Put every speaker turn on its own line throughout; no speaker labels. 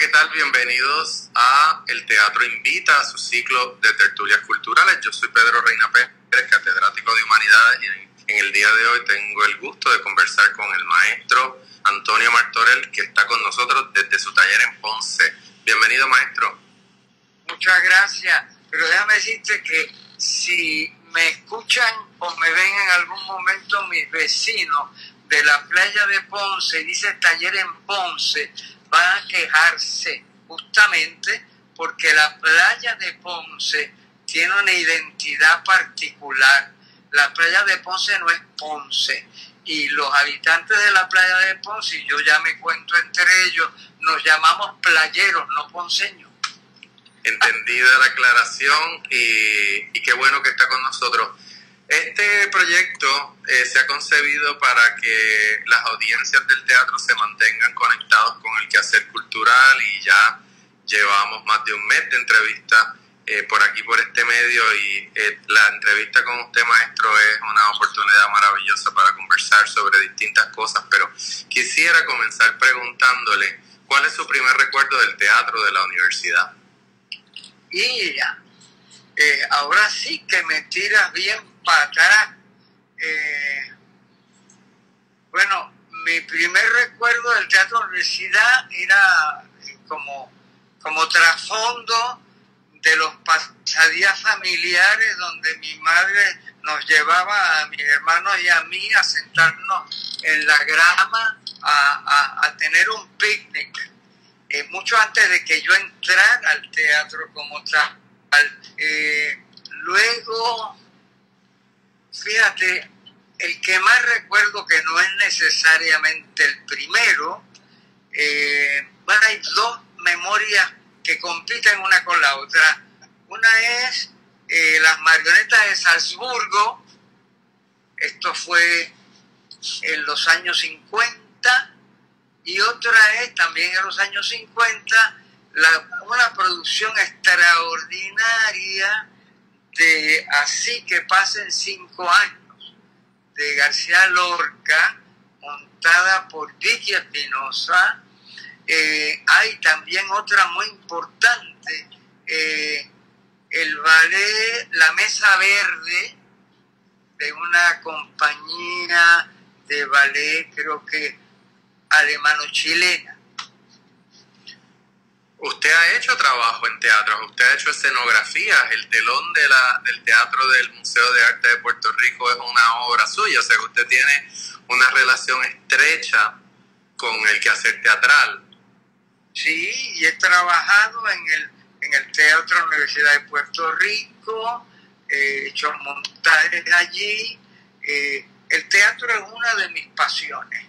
¿qué tal? Bienvenidos a El Teatro Invita, a su ciclo de tertulias culturales. Yo soy Pedro Reina Pérez, catedrático de Humanidades, y en el día de hoy tengo el gusto de conversar con el maestro Antonio Martorell, que está con nosotros desde su taller en Ponce. Bienvenido, maestro.
Muchas gracias, pero déjame decirte que si me escuchan o me ven en algún momento mis vecinos de la playa de Ponce, dice taller en Ponce, van a quejarse justamente porque la playa de Ponce tiene una identidad particular. La playa de Ponce no es Ponce, y los habitantes de la playa de Ponce, y yo ya me cuento entre ellos, nos llamamos playeros, no ponceños.
Entendida la aclaración y qué bueno que está con nosotros. Este proyecto se ha concebido para que las audiencias del teatro se mantengan conectados con el quehacer cultural, y ya llevamos más de un mes de entrevista por aquí, por este medio, y la entrevista con usted, maestro, es una oportunidad maravillosa para conversar sobre distintas cosas, pero quisiera comenzar preguntándole, ¿cuál es su primer recuerdo del teatro de la universidad?
Y ahora sí que me tiras bien para atrás. Bueno, mi primer recuerdo del teatro de la universidad era como trasfondo de los pasadías familiares, donde mi madre nos llevaba a mis hermanos y a mí a sentarnos en la grama a tener un picnic. Mucho antes de que yo entrara al teatro como tal. Luego, fíjate, el que más recuerdo, que no es necesariamente el primero, hay dos memorias que compiten una con la otra. Una es las marionetas de Salzburgo. Esto fue en los años 50. Y otra es también en los años 50, una producción extraordinaria de Así que pasen 5 años, de García Lorca, montada por Vicky Espinosa. Hay también otra muy importante, el ballet La Mesa Verde, de una compañía de ballet, creo que alemano-chilena.
Usted ha hecho trabajo en teatro, usted ha hecho escenografías, el telón del teatro del Museo de Arte de Puerto Rico es una obra suya, o sea que usted tiene una relación estrecha con el quehacer teatral.
Sí, y he trabajado en el Teatro de la Universidad de Puerto Rico, he hecho montajes allí. El teatro es una de mis pasiones.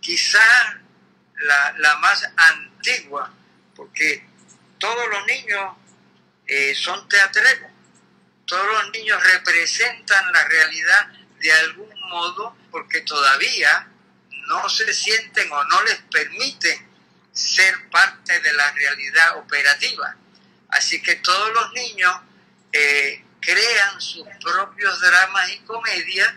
Quizás la más antigua, porque todos los niños son teatreros, todos los niños representan la realidad de algún modo, porque todavía no se sienten o no les permiten ser parte de la realidad operativa. Así que todos los niños crean sus propios dramas y comedias,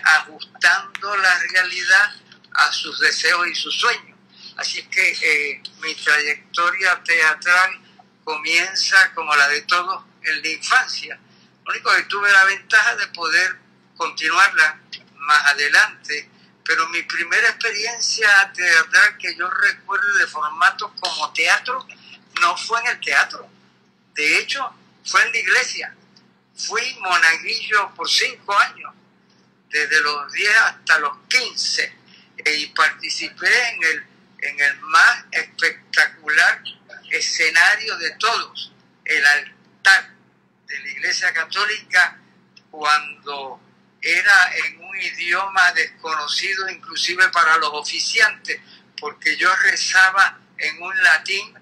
ajustando la realidad a sus deseos y sus sueños. Así que mi trayectoria teatral comienza, como la de todos, en la infancia. Lo único que tuve la ventaja de poder continuarla más adelante, pero mi primera experiencia teatral que yo recuerdo de formato como teatro no fue en el teatro. De hecho, fue en la iglesia. Fui monaguillo por 5 años, desde los 10 hasta los 15. Y participé en el más espectacular escenario de todos, el altar de la Iglesia Católica, cuando era en un idioma desconocido inclusive para los oficiantes, porque yo rezaba en un latín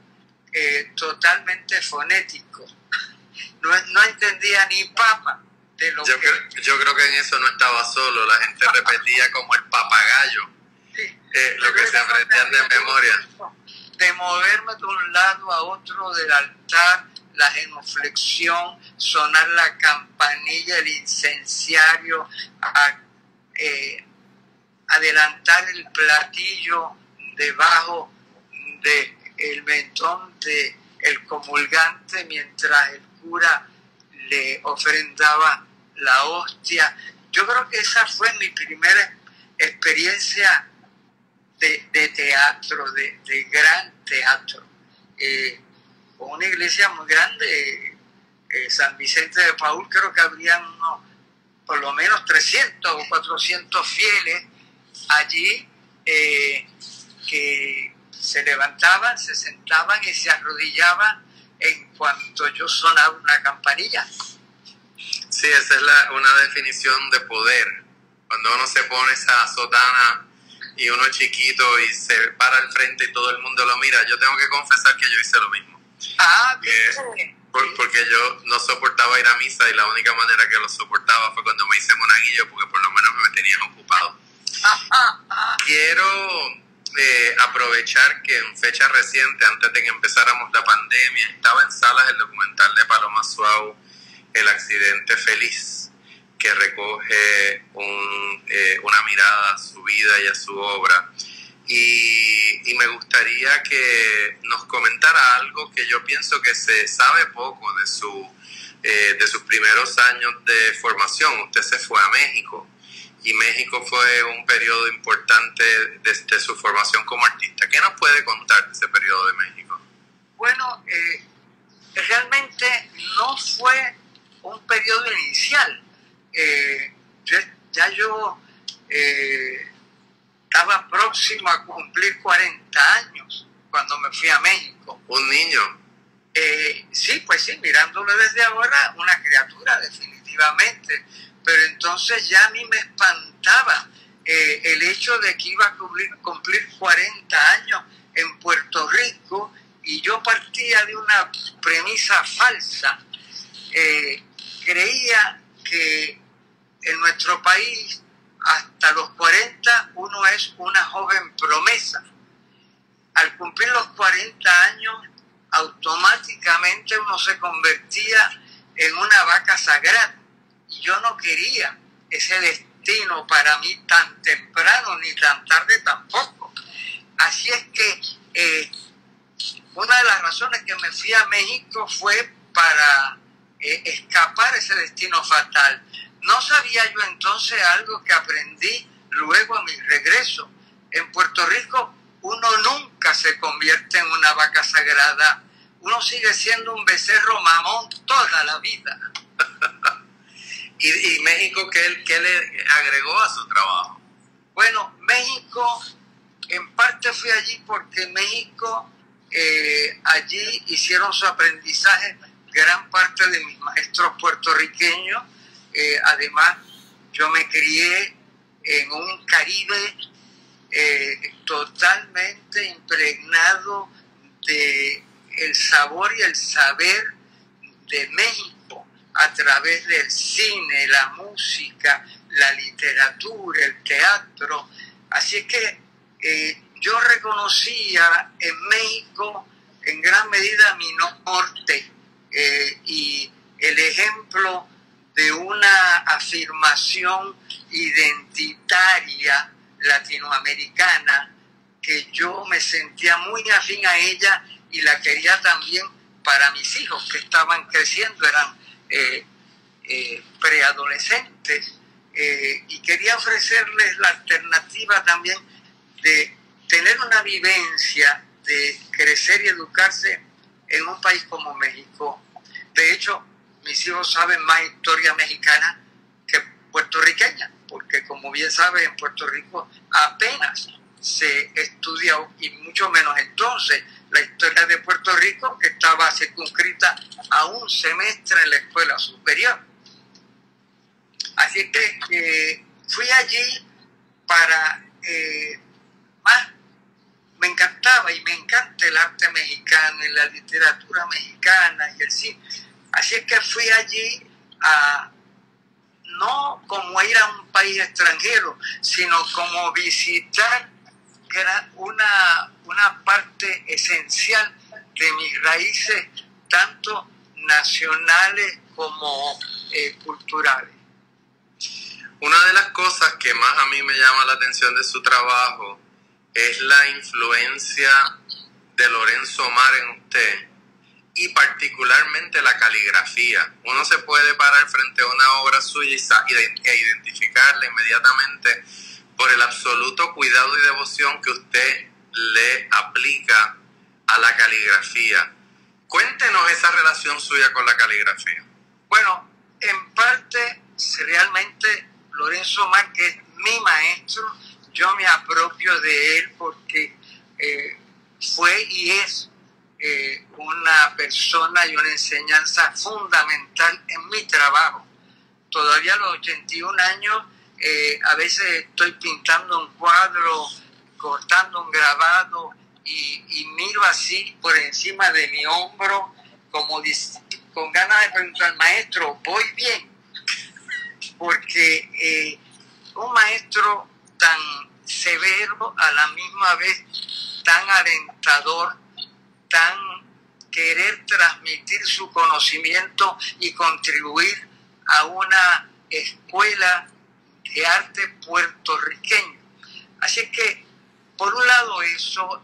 totalmente fonético. No entendía ni papa de lo
yo creo que en eso no estaba solo, la gente repetía como el papagayo.
Sí,
lo que se aprendían de memoria.
De moverme de un lado a otro del altar, la genuflexión, sonar la campanilla, el incenciario, adelantar el platillo debajo el mentón de el comulgante mientras el cura le ofrendaba la hostia. Yo creo que esa fue mi primera experiencia de teatro, de gran teatro, con una iglesia muy grande, San Vicente de Paúl. Creo que habrían por lo menos 300 o 400 fieles allí, que se levantaban, se sentaban y se arrodillaban en cuanto yo sonaba una campanilla.
Sí, esa es una definición de poder. Cuando uno se pone esa sotana y uno es chiquito y se para al frente y todo el mundo lo mira, yo tengo que confesar que yo hice lo mismo.
Bien.
Porque yo no soportaba ir a misa y la única manera que lo soportaba fue cuando me hice monaguillo, porque por lo menos me tenían ocupado. Quiero aprovechar que en fecha reciente, antes de que empezáramos la pandemia, estaba en salas el documental de Paloma Suau, El accidente feliz, que recoge una mirada a su vida y a su obra. Y me gustaría que nos comentara algo que yo pienso que se sabe poco de sus primeros años de formación. Usted se fue a México, y México fue un periodo importante desde su formación como artista. ¿Qué nos puede contar de ese periodo de México?
Bueno, realmente no fue un periodo inicial. Yo estaba próximo a cumplir 40 años cuando me fui a México.
¿Un niño?
Sí, pues sí, mirándolo desde ahora, una criatura definitivamente. Pero entonces ya a mí me espantaba el hecho de que iba a cumplir 40 años en Puerto Rico, y yo partía de una premisa falsa. Creía que en nuestro país hasta los 40 uno es una joven promesa. Al cumplir los 40 años, automáticamente uno se convertía en una vaca sagrada. Y yo no quería ese destino para mí tan temprano ni tan tarde tampoco. Así es que una de las razones que me fui a México fue para escapar ese destino fatal. No sabía yo entonces algo que aprendí luego a mi regreso. En Puerto Rico uno nunca se convierte en una vaca sagrada. Uno sigue siendo un becerro mamón toda la vida.
¿Y México qué le agregó a su trabajo?
Bueno, México, en parte fui allí porque México, allí hicieron su aprendizaje gran parte de mis maestros puertorriqueños. Además, yo me crié en un Caribe totalmente impregnado de el sabor y el saber de México, a través del cine, la música, la literatura, el teatro. Así es que yo reconocía en México en gran medida mi norte, y el ejemplo de una afirmación identitaria latinoamericana que yo me sentía muy afín a ella y la quería también para mis hijos que estaban creciendo, eran preadolescentes, y quería ofrecerles la alternativa también de tener una vivencia, de crecer y educarse en un país como México. De hecho, mis hijos saben más historia mexicana que puertorriqueña, porque como bien saben, en Puerto Rico apenas se estudia, y mucho menos entonces, la historia de Puerto Rico, que estaba circunscrita a un semestre en la escuela superior. Así que fui allí para más. Me encantaba y me encanta el arte mexicano y la literatura mexicana y el cine. Así es que fui allí no como ir a un país extranjero, sino como visitar una parte esencial de mis raíces, tanto nacionales como culturales.
Una de las cosas que más a mí me llama la atención de su trabajo es la influencia de Lorenzo Omar en usted, y particularmente la caligrafía. Uno se puede parar frente a una obra suya e identificarla inmediatamente por el absoluto cuidado y devoción que usted le aplica a la caligrafía. Cuéntenos esa relación suya con la caligrafía.
Bueno, en parte, realmente Lorenzo Omar, que es mi maestro, yo me apropio de él porque fue y es una persona y una enseñanza fundamental en mi trabajo. Todavía a los 81 años, a veces estoy pintando un cuadro, cortando un grabado y miro así por encima de mi hombro, como con ganas de preguntar al maestro, ¿voy bien? Porque un maestro tan severo, a la misma vez tan alentador, tan querer transmitir su conocimiento y contribuir a una escuela de arte puertorriqueño. Así que, por un lado eso,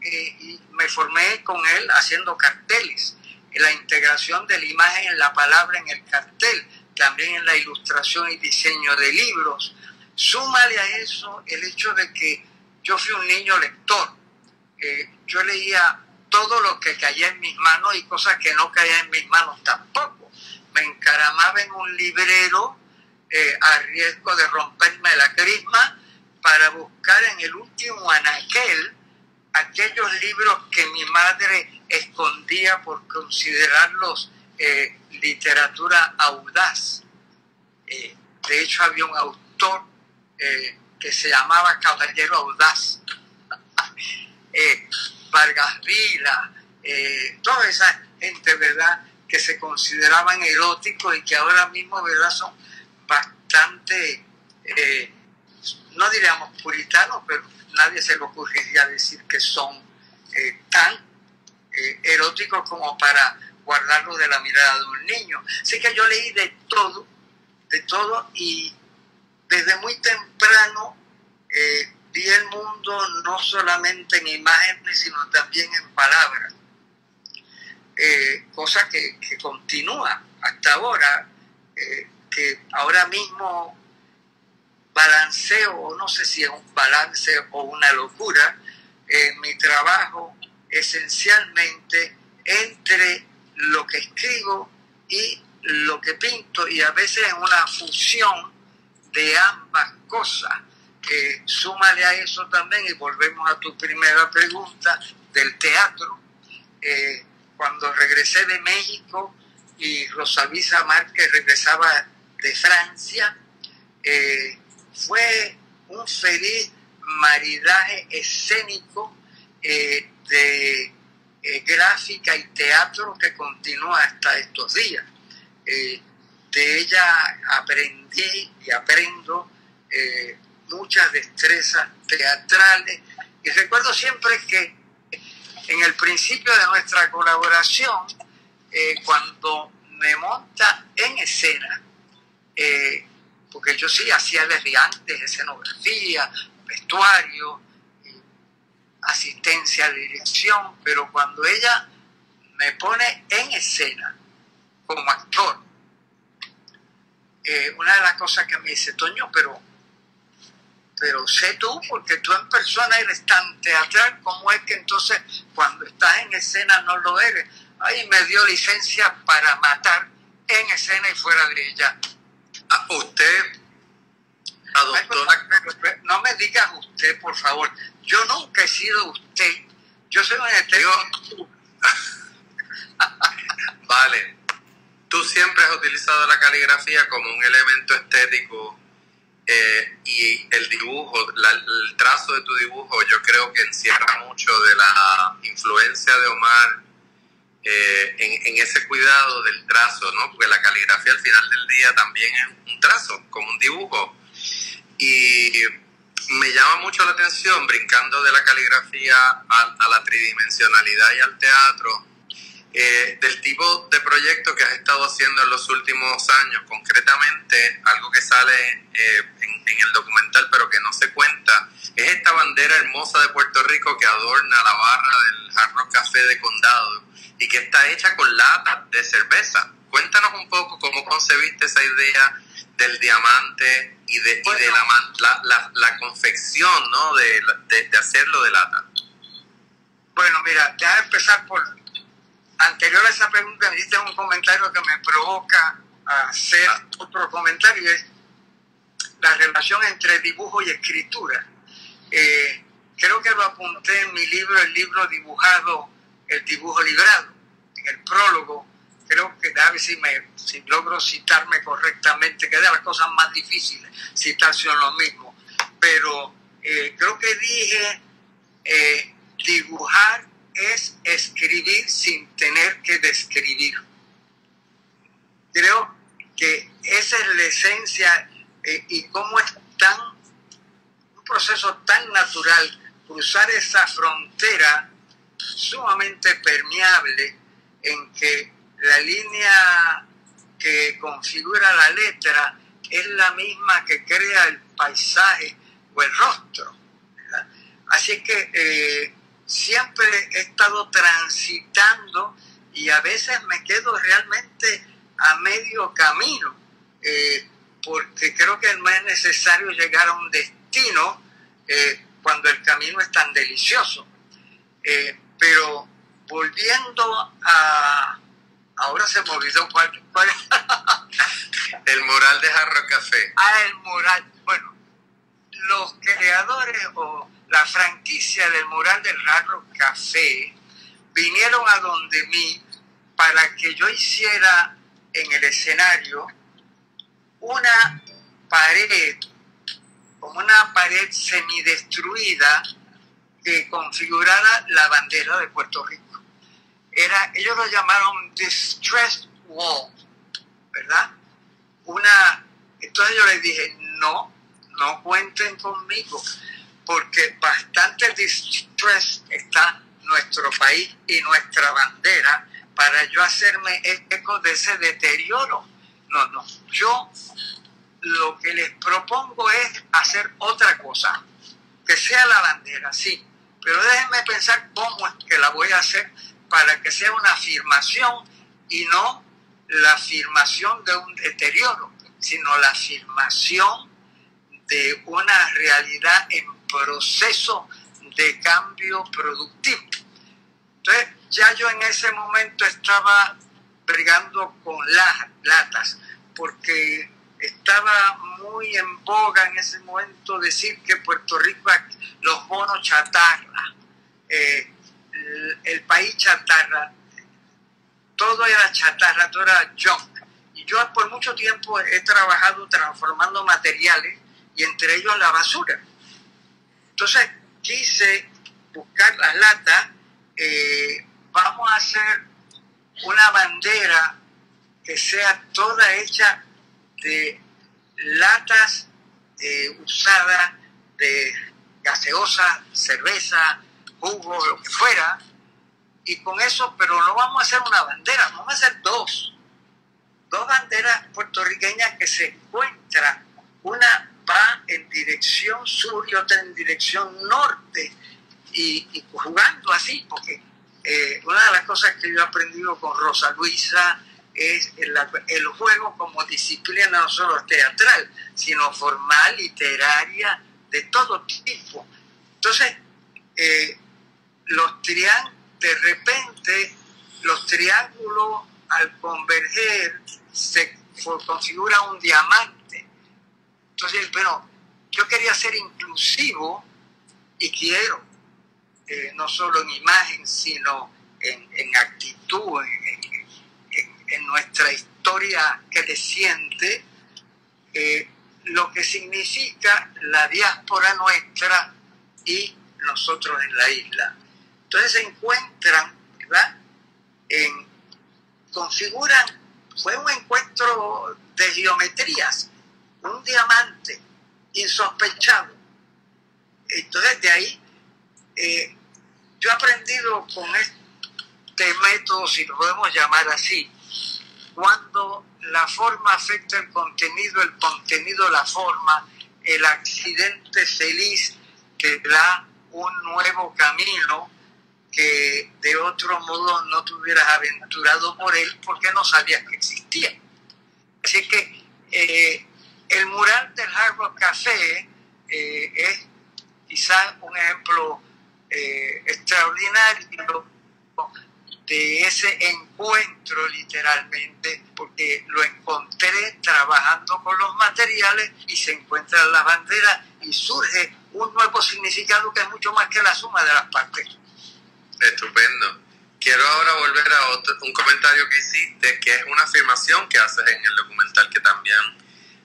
me formé con él haciendo carteles, en la integración de la imagen en la palabra en el cartel, también en la ilustración y diseño de libros. Súmale a eso el hecho de que yo fui un niño lector. Yo leía todo lo que caía en mis manos y cosas que no caían en mis manos tampoco. Me encaramaba en un librero a riesgo de romperme la crisma para buscar en el último anaquel aquellos libros que mi madre escondía por considerarlos literatura audaz. De hecho, había un autor que se llamaba Caballero Audaz. Vargas Vila, toda esa gente, ¿verdad?, que se consideraban eróticos y que ahora mismo, ¿verdad?, son bastante, no diríamos puritanos, pero nadie se le ocurriría decir que son tan eróticos como para guardarlo de la mirada de un niño. Así que yo leí de todo, y desde muy temprano vi el mundo no solamente en imágenes, sino también en palabras. Cosa que continúa hasta ahora, que ahora mismo balanceo, no sé si es un balance o una locura, mi trabajo esencialmente entre lo que escribo y lo que pinto, y a veces es una fusión de ambas cosas. Súmale a eso también, y volvemos a tu primera pregunta del teatro. Cuando regresé de México y Rosa Luisa Márquez regresaba de Francia, fue un feliz maridaje escénico de gráfica y teatro que continúa hasta estos días. De ella aprendí y aprendo muchas destrezas teatrales, y recuerdo siempre que en el principio de nuestra colaboración, cuando me monta en escena, porque yo sí hacía desde antes escenografía, vestuario, asistencia a dirección, pero cuando ella me pone en escena como actor, una de las cosas que me dice, Toño, pero sé tú, porque tú en persona eres tan teatral, ¿cómo es que entonces cuando estás en escena no lo eres? Ahí me dio licencia para matar en escena y fuera de ella.
Usted adoptó
no me digas usted, por favor. Yo nunca he sido usted. Yo soy un eterno.
Vale. Tú siempre has utilizado la caligrafía como un elemento estético, y el dibujo, el trazo de tu dibujo, yo creo que encierra mucho de la influencia de Omar en ese cuidado del trazo, ¿no? Porque la caligrafía al final del día también es un trazo, como un dibujo. Y me llama mucho la atención, brincando de la caligrafía a la tridimensionalidad y al teatro, del tipo de proyecto que has estado haciendo en los últimos años. Concretamente, algo que sale en el documental pero que no se cuenta, es esta bandera hermosa de Puerto Rico que adorna la barra del Hard Rock Café de Condado y que está hecha con latas de cerveza. Cuéntanos un poco cómo concebiste esa idea del diamante y de la confección, ¿no? de hacerlo de lata.
Bueno, mira, ya empezar por... Anterior a esa pregunta me hiciste un comentario que me provoca a hacer otro comentario, es la relación entre dibujo y escritura. Creo que lo apunté en mi libro, el libro dibujado, el dibujo librado, en el prólogo. Creo que a ver si logro citarme correctamente, que es de las cosas más difíciles citarse en lo mismo. Pero creo que dije, dibujar es escribir sin tener que describir. Creo que esa es la esencia y cómo es un proceso tan natural cruzar esa frontera sumamente permeable en que la línea que configura la letra es la misma que crea el paisaje o el rostro, ¿verdad? Así es que siempre he estado transitando y a veces me quedo realmente a medio camino, porque creo que no es necesario llegar a un destino cuando el camino es tan delicioso. Pero volviendo a... Ahora se me olvidó cuál
El mural de Hard Rock Café.
El mural. Bueno, los creadores o la franquicia del mural del Hard Rock Café vinieron a donde mí para que yo hiciera en el escenario una pared, como una pared semidestruida que configurara la bandera de Puerto Rico. Ellos lo llamaron Distressed Wall, ¿verdad? Entonces yo les dije, no cuenten conmigo, porque bastante distress está nuestro país y nuestra bandera para yo hacerme eco de ese deterioro. No, yo lo que les propongo es hacer otra cosa, que sea la bandera, sí, pero déjenme pensar cómo es que la voy a hacer para que sea una afirmación y no la afirmación de un deterioro, sino la afirmación de una realidad en proceso de cambio productivo. Entonces, ya yo en ese momento estaba brigando con las latas, porque estaba muy en boga en ese momento decir que Puerto Rico, los bonos chatarra, el país chatarra, todo era chatarra, todo era junk. Y yo por mucho tiempo he trabajado transformando materiales y entre ellos la basura. Entonces quise buscar las latas, vamos a hacer una bandera que sea toda hecha de latas usadas de gaseosa, cerveza, jugo, lo que fuera, y con eso, pero no vamos a hacer una bandera, vamos a hacer dos banderas puertorriqueñas que se encuentran, una va en dirección sur y otra en dirección norte, y jugando así, porque una de las cosas que yo he aprendido con Rosa Luisa es el juego como disciplina no solo teatral, sino formal, literaria, de todo tipo. Entonces, de repente, los triángulos al converger se configura un diamante. Entonces, bueno, yo quería ser inclusivo y quiero, no solo en imagen, sino en actitud, en nuestra historia creciente, lo que significa la diáspora nuestra y nosotros en la isla. Entonces se encuentran, ¿verdad? Configuran, fue un encuentro de geometrías, un diamante insospechado. Entonces de ahí yo he aprendido de método, si lo podemos llamar así, cuando la forma afecta el contenido la forma, el accidente feliz te da un nuevo camino que de otro modo no te hubieras aventurado por él porque no sabías que existía. Así que el mural del Hard Rock Café es quizás un ejemplo extraordinario de ese encuentro, literalmente, porque lo encontré trabajando con los materiales y se encuentran las banderas y surge un nuevo significado que es mucho más que la suma de las partes.
Estupendo. Quiero ahora volver a un comentario que hiciste, que es una afirmación que haces en el documental que también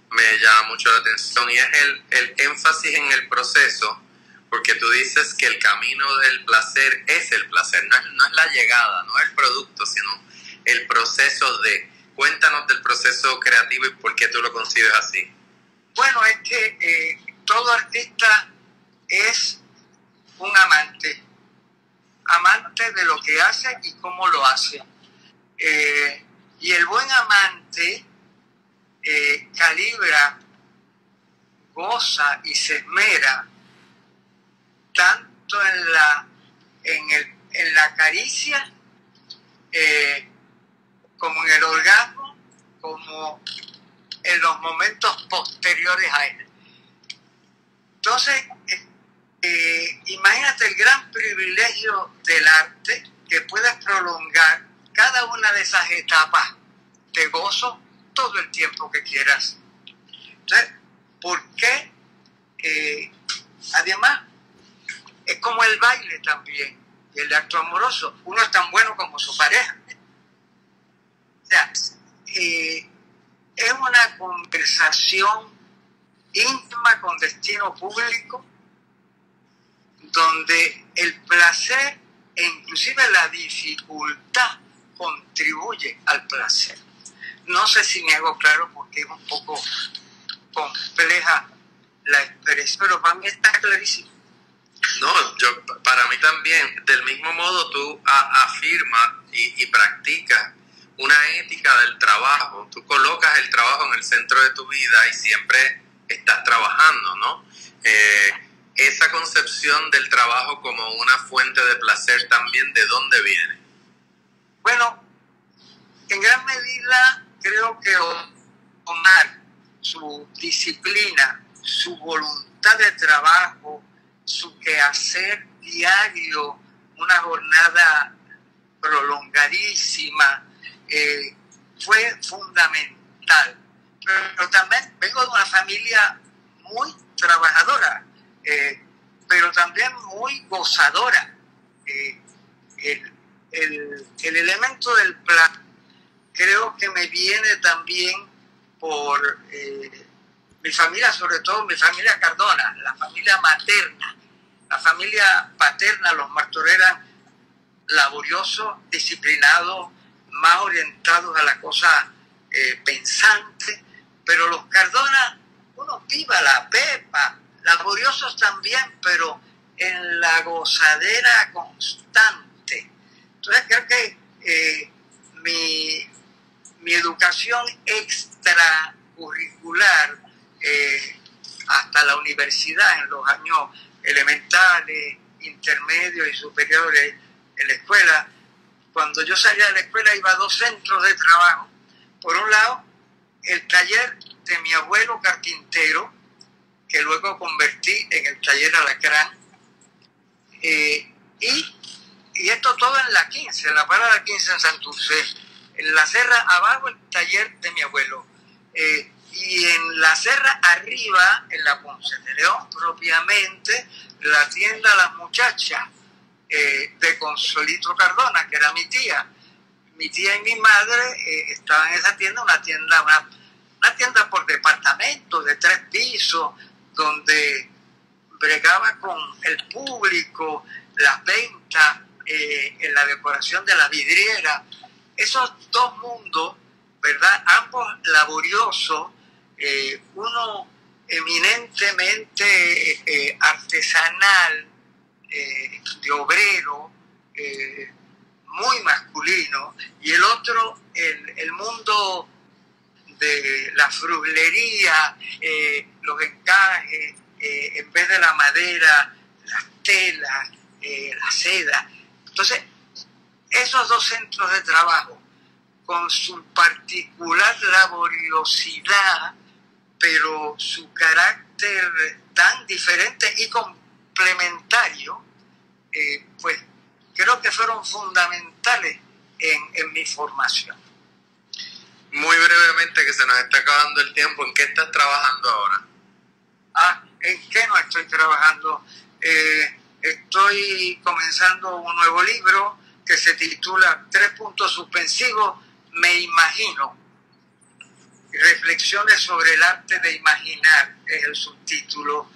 me llama mucho la atención, y es el énfasis en el proceso, porque tú dices que el camino del placer es el placer, no es la llegada, no es el producto, sino el proceso de... Cuéntanos del proceso creativo y por qué tú lo concibes así.
Bueno, es que todo artista es un amante de lo que hace y cómo lo hace. Y el buen amante calibra, goza y se esmera tanto en la caricia como en el orgasmo, como en los momentos posteriores a él. Entonces, imagínate el gran privilegio del arte, que puedas prolongar cada una de esas etapas de gozo todo el tiempo que quieras. Entonces, ¿por qué? Además, es como el baile también, y el acto amoroso. Uno es tan bueno como su pareja. O sea, es una conversación íntima con destino público, donde el placer e inclusive la dificultad contribuye al placer. No sé si me hago claro porque es un poco compleja la expresión, pero para mí está clarísimo.
No, para mí también. Del mismo modo tú afirmas y practicas una ética del trabajo. Tú colocas el trabajo en el centro de tu vida y siempre estás trabajando, ¿no? Esa concepción del trabajo como una fuente de placer también, ¿de dónde viene?
Bueno, en gran medida creo que Omar, su disciplina, su voluntad de trabajo, su quehacer diario, una jornada prolongadísima, fue fundamental. Pero también vengo de una familia muy trabajadora, pero también muy gozadora. El elemento del plan creo que me viene también por mi familia, sobre todo mi familia Cardona, la familia materna. La familia paterna, los Martorell, eran laboriosos, disciplinados, más orientados a la cosa pensante, pero los Cardona, uno viva la pepa, laboriosos también, pero en la gozadera constante. Entonces creo que mi educación extracurricular hasta la universidad, en los años elementales, intermedios y superiores en la escuela, cuando yo salía de la escuela iba a dos centros de trabajo. Por un lado, el taller de mi abuelo carpintero, que luego convertí en el taller Alacrán, y esto todo en la 15, en la parada 15 en Santurce. En la Serra abajo el taller de mi abuelo, y en la Serra arriba, en la Ponce de León propiamente, la tienda Las Muchachas de Consolito Cardona, que era mi tía. Mi tía y mi madre estaban en esa tienda, una tienda por departamento de 3 pisos, donde bregaba con el público, las ventas, en la decoración de la vidriera. Esos dos mundos, ¿verdad? Ambos laboriosos, uno eminentemente artesanal, de obrero, muy masculino, y el otro, el mundo de la frulería, los encajes, en vez de la madera, las telas, la seda. Entonces, esos dos centros de trabajo, con su particular laboriosidad, pero su carácter tan diferente y complementario, pues creo que fueron fundamentales en mi formación.
Muy brevemente, que se nos está acabando el tiempo, ¿en qué estás trabajando ahora?
¿En qué no estoy trabajando? Estoy comenzando un nuevo libro que se titula 3 puntos suspensivos, Me imagino. Reflexiones sobre el arte de imaginar, es el subtítulo.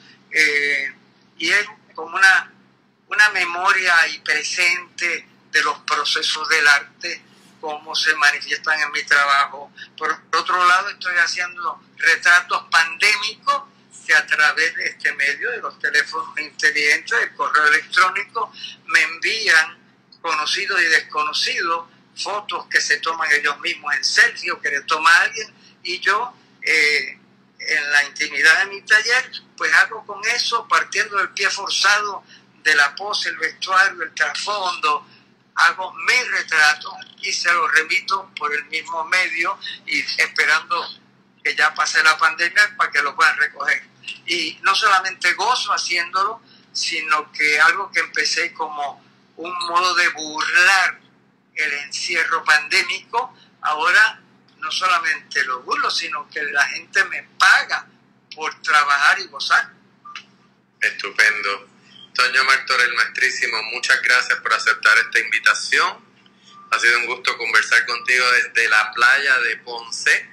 Y es como una memoria y presente de los procesos del arte, cómo se manifiestan en mi trabajo. Por otro lado, estoy haciendo retratos pandémicos que a través de este medio, de los teléfonos inteligentes, del correo electrónico, me envían conocidos y desconocidos fotos que se toman ellos mismos en selfie o que le toma alguien, y yo en la intimidad de mi taller pues hago con eso, partiendo del pie forzado de la pose, el vestuario, el trasfondo, hago mi retrato y se lo remito por el mismo medio, y esperando que ya pase la pandemia para que lo puedan recoger. Y no solamente gozo haciéndolo, sino que algo que empecé como un modo de burlar el encierro pandémico, ahora no solamente lo burlo, sino que la gente me paga por trabajar y gozar.
Estupendo. Toño Martorell, maestrísimo, muchas gracias por aceptar esta invitación. Ha sido un gusto conversar contigo desde la playa de Ponce.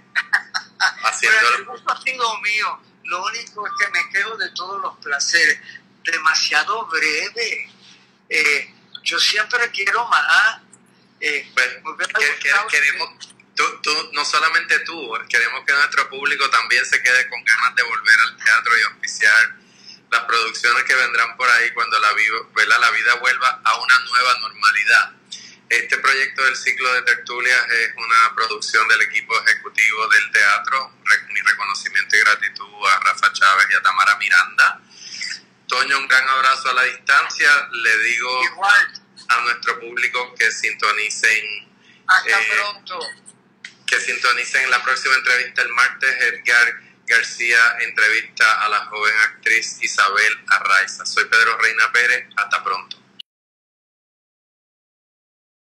Pero el gusto ha sido mío. Lo único es que me quejo de todos los placeres. Demasiado breve. Yo siempre quiero más.
Queremos, no solamente tú, queremos que nuestro público también se quede con ganas de volver al teatro y auspiciar las producciones que vendrán por ahí cuando la vida vuelva a una nueva normalidad. Este proyecto del ciclo de tertulias es una producción del equipo ejecutivo del teatro. Mi reconocimiento y gratitud a Rafa Chávez y a Tamara Miranda. Toño, un gran abrazo a la distancia. Le digo
igual
a nuestro público que sintonicen.
Hasta pronto.
Que sintonicen la próxima entrevista el martes. Edgar García entrevista a la joven actriz Isabel Arraiza. Soy Pedro Reina Pérez. Hasta pronto.